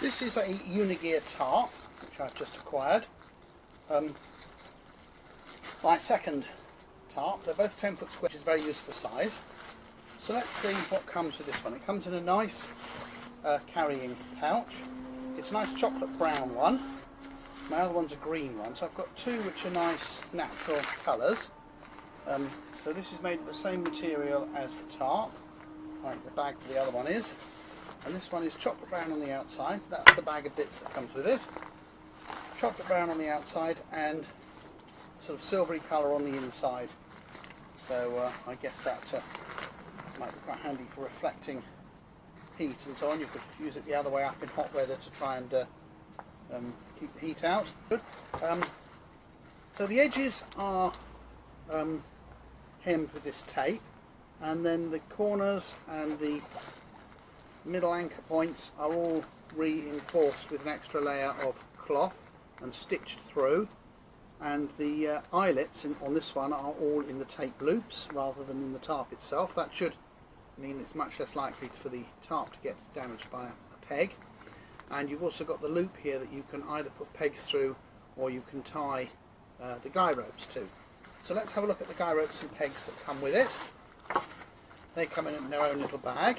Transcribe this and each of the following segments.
this is a Unigear tarp, which I've just acquired. My second tarp. They're both 10-foot square, which is a very useful size. So let's see what comes with this one. It comes in a nice carrying pouch. It's a nice chocolate brown one. My other one's a green one. So I've got two which are nice natural colours. So this is made of the same material as the tarp, like the bag for the other one is. And this one is chocolate brown on the outside. That's the bag of bits that comes with it. Chocolate brown on the outside and sort of silvery colour on the inside. So I guess that might be quite handy for reflecting heat and so on. You could use it the other way up in hot weather to try and keep the heat out. Good. So the edges are hemmed with this tape, and then the corners and the middle anchor points are all reinforced with an extra layer of cloth and stitched through, and the eyelets on this one are all in the tape loops rather than in the tarp itself. That should mean it's much less likely for the tarp to get damaged by a peg. And you've also got the loop here that you can either put pegs through or you can tie the guy ropes to. So let's have a look at the guy ropes and pegs that come with it. They come in their own little bag.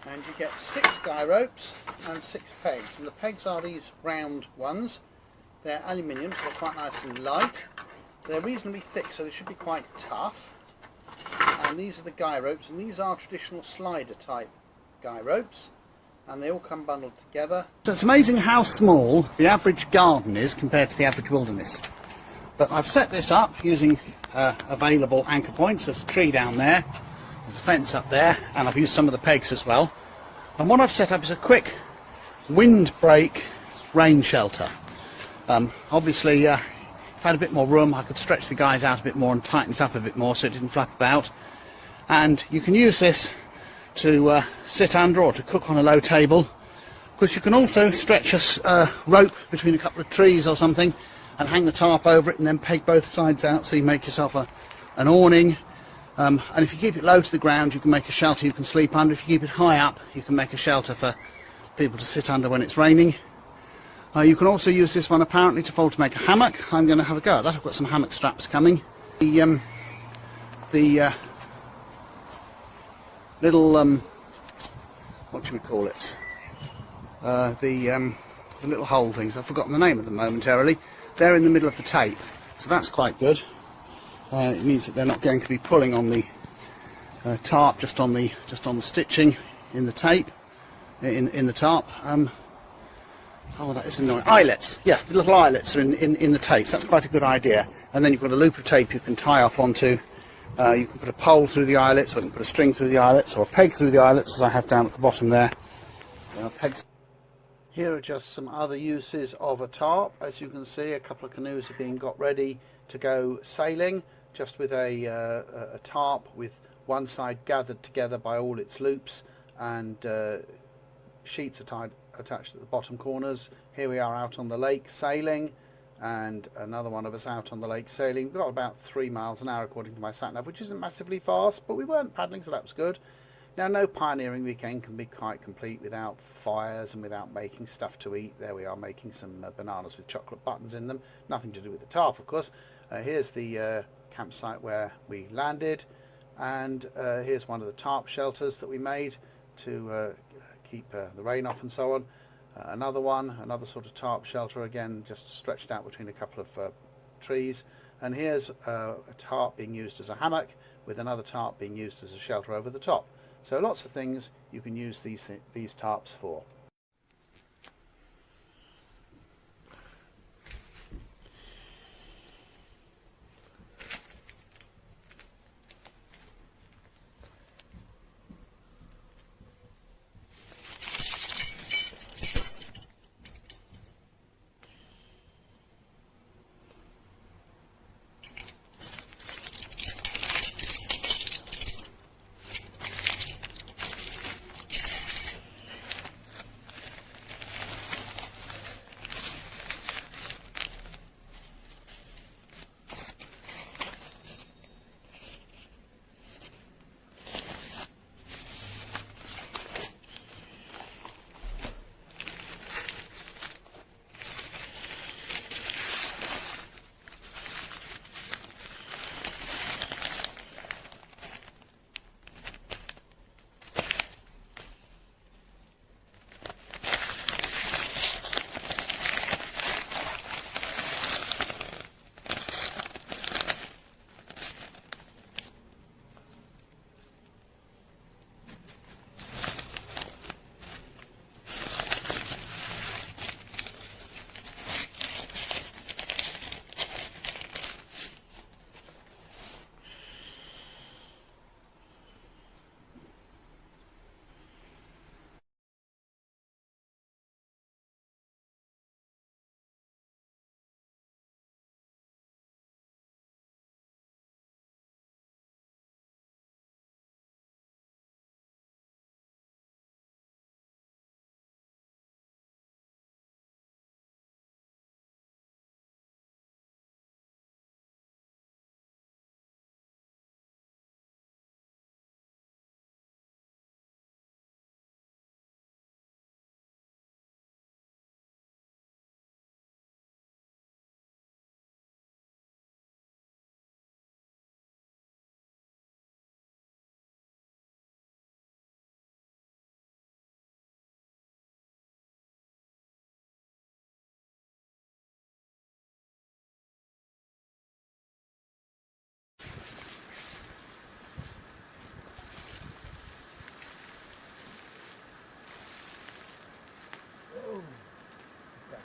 And you get 6 guy ropes and 6 pegs. And the pegs are these round ones. They're aluminium, so they're quite nice and light. They're reasonably thick, so they should be quite tough. And these are the guy ropes, and these are traditional slider type guy ropes, and they all come bundled together. So it's amazing how small the average garden is compared to the average wilderness. But I've set this up using available anchor points. There's a tree down there, there's a fence up there, and I've used some of the pegs as well. And what I've set up is a quick windbreak rain shelter. Obviously, if I had a bit more room, I could stretch the guys out a bit more and tighten it up a bit more so it didn't flap about. And you can use this to sit under or to cook on a low table. Of course, you can also stretch a rope between a couple of trees or something and hang the tarp over it and then peg both sides out, so you make yourself an awning. And if you keep it low to the ground, you can make a shelter you can sleep under. If you keep it high up, you can make a shelter for people to sit under when it's raining. You can also use this one apparently to fold to make a hammock. I'm going to have a go at that. I've got some hammock straps coming. The little what should we call it? The little hole things. I've forgotten the name of them momentarily. They're in the middle of the tape, so that's quite good. It means that they're not going to be pulling on the tarp, just on the stitching in the tape, in the tarp. Oh, that is annoying. Eyelets, yes, the little eyelets are in the tape, so that's quite a good idea. And then you've got a loop of tape you can tie off onto. You can put a pole through the eyelets, or you can put a string through the eyelets, or a peg through the eyelets, as I have down at the bottom there. Pegs. Here are just some other uses of a tarp. As you can see, a couple of canoes are being got ready to go sailing, just with a tarp with one side gathered together by all its loops, and sheets are attached at the bottom corners. Here we are out on the lake sailing, and another one of us out on the lake sailing. We've got about 3 miles an hour according to my sat-nav, which isn't massively fast, but we weren't paddling, so that was good. Now, no pioneering weekend can be quite complete without fires and without making stuff to eat. There we are, making some bananas with chocolate buttons in them. Nothing to do with the tarp, of course. Here's the campsite where we landed, and here's one of the tarp shelters that we made to keep the rain off and so on. Another sort of tarp shelter, again just stretched out between a couple of trees. And here's a tarp being used as a hammock, with another tarp being used as a shelter over the top. So lots of things you can use these tarps for.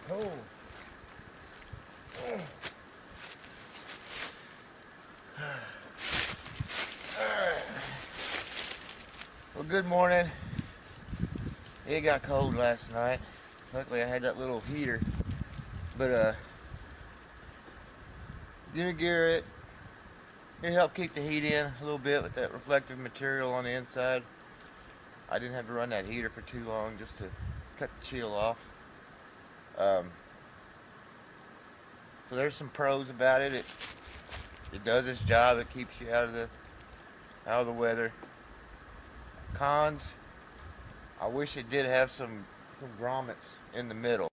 cold. Well, good morning. It got cold last night. Luckily I had that little heater, but Unigear, it helped keep the heat in a little bit with that reflective material on the inside. I didn't have to run that heater for too long just to cut the chill off. So there's some pros about it. It does its job. It keeps you out of the weather. Cons, I wish it did have some grommets in the middle.